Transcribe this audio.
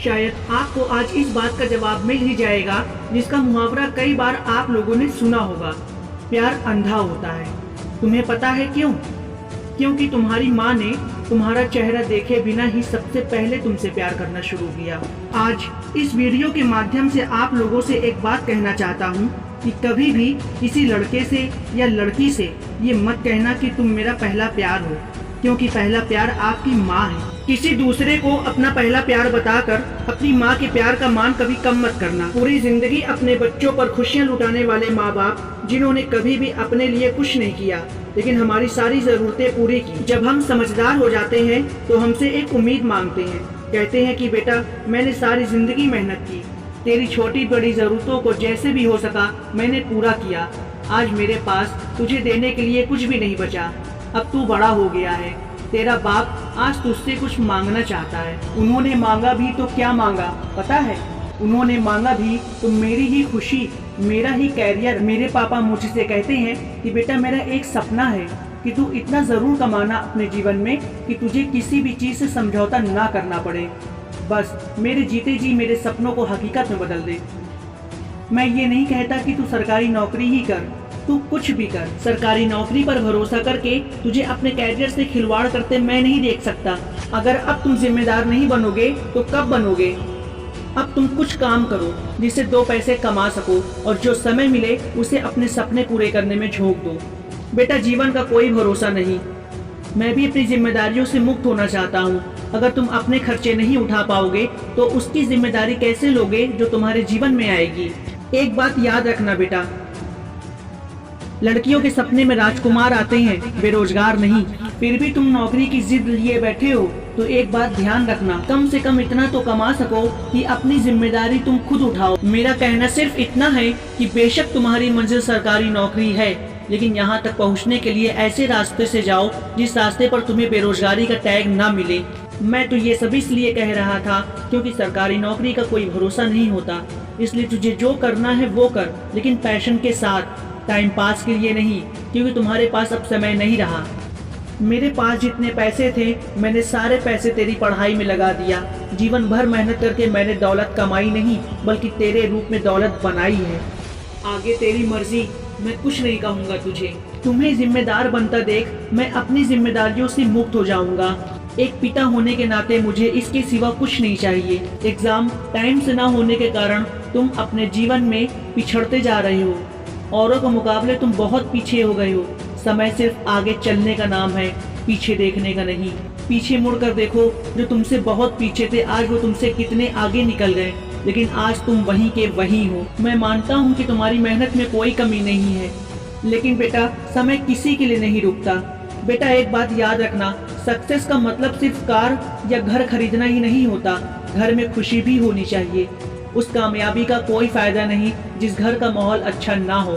शायद आपको आज इस बात का जवाब मिल ही जाएगा जिसका मुहावरा कई बार आप लोगों ने सुना होगा, प्यार अंधा होता है। तुम्हें पता है क्यों? क्योंकि तुम्हारी माँ ने तुम्हारा चेहरा देखे बिना ही सबसे पहले तुमसे प्यार करना शुरू किया। आज इस वीडियो के माध्यम से आप लोगों से एक बात कहना चाहता हूँ कि कभी भी किसी लड़के से या लड़की से ये मत कहना कि तुम मेरा पहला प्यार हो, क्योंकि पहला प्यार आपकी माँ है। किसी दूसरे को अपना पहला प्यार बताकर अपनी माँ के प्यार का मान कभी कम मत करना। पूरी जिंदगी अपने बच्चों पर खुशियाँ लुटाने वाले माँ बाप जिन्होंने कभी भी अपने लिए कुछ नहीं किया लेकिन हमारी सारी जरूरतें पूरी की। जब हम समझदार हो जाते हैं तो हमसे एक उम्मीद मांगते हैं, कहते हैं कि बेटा मैंने सारी जिंदगी मेहनत की, तेरी छोटी बड़ी जरूरतों को जैसे भी हो सका मैंने पूरा किया। आज मेरे पास तुझे देने के लिए कुछ भी नहीं बचा। अब तू बड़ा हो गया है, तेरा बाप आज तुझसे कुछ मांगना चाहता है। उन्होंने मांगा भी तो क्या मांगा पता है? उन्होंने मांगा भी तो मेरी ही खुशी, मेरा ही कैरियर। मेरे पापा मुझसे कहते हैं कि बेटा मेरा एक सपना है कि तू इतना ज़रूर कमाना अपने जीवन में कि तुझे किसी भी चीज़ से समझौता ना करना पड़े। बस मेरे जीते जी मेरे सपनों को हकीकत में बदल दे। मैं ये नहीं कहता कि तू सरकारी नौकरी ही कर, तू कुछ भी कर। सरकारी नौकरी पर भरोसा करके तुझे अपने कैरियर से खिलवाड़ करते मैं नहीं देख सकता। अगर अब तुम जिम्मेदार नहीं बनोगे तो कब बनोगे? अब तुम कुछ काम करो जिससे 2 पैसे कमा सको और जो समय मिले उसे अपने सपने पूरे करने में झोंक दो। बेटा जीवन का कोई भरोसा नहीं। मैं भी अपनी जिम्मेदारियों से मुक्त होना चाहता हूँ। अगर तुम अपने खर्चे नहीं उठा पाओगे तो उसकी जिम्मेदारी कैसे लोगे जो तुम्हारे जीवन में आएगी? एक बात याद रखना बेटा, लड़कियों के सपने में राजकुमार आते हैं, बेरोजगार नहीं। फिर भी तुम नौकरी की जिद लिए बैठे हो तो एक बात ध्यान रखना, कम से कम इतना तो कमा सको कि अपनी जिम्मेदारी तुम खुद उठाओ। मेरा कहना सिर्फ इतना है कि बेशक तुम्हारी मंजिल सरकारी नौकरी है लेकिन यहाँ तक पहुँचने के लिए ऐसे रास्ते से जाओ जिस रास्ते पर तुम्हें बेरोजगारी का टैग ना मिले। मैं तो ये सब इसलिए कह रहा था क्योंकि सरकारी नौकरी का कोई भरोसा नहीं होता, इसलिए तुझे जो करना है वो कर, लेकिन पैशन के साथ, टाइम पास के लिए नहीं, क्योंकि तुम्हारे पास अब समय नहीं रहा। मेरे पास जितने पैसे थे मैंने सारे पैसे तेरी पढ़ाई में लगा दिया। जीवन भर मेहनत करके मैंने दौलत कमाई नहीं बल्कि तेरे रूप में दौलत बनाई है। आगे तेरी मर्जी, मैं कुछ नहीं कहूँगा तुझे। तुम्हें जिम्मेदार बनता देख मैं अपनी जिम्मेदारियों से मुक्त हो जाऊँगा। एक पिता होने के नाते मुझे इसके सिवा कुछ नहीं चाहिए। एग्जाम टाइम से ना होने के कारण तुम अपने जीवन में पिछड़ते जा रहे हो। औरों के मुकाबले तुम बहुत पीछे हो गए हो। समय सिर्फ आगे चलने का नाम है, पीछे देखने का नहीं। पीछे मुड़कर देखो, जो तुमसे बहुत पीछे थे आज वो तुमसे कितने आगे निकल गए, लेकिन आज तुम वहीं के वहीं हो। मैं मानता हूँ कि तुम्हारी मेहनत में कोई कमी नहीं है, लेकिन बेटा समय किसी के लिए नहीं रुकता। बेटा एक बात याद रखना, सक्सेस का मतलब सिर्फ कार या घर खरीदना ही नहीं होता, घर में खुशी भी होनी चाहिए। उस कामयाबी का कोई फायदा नहीं जिस घर का माहौल अच्छा ना हो।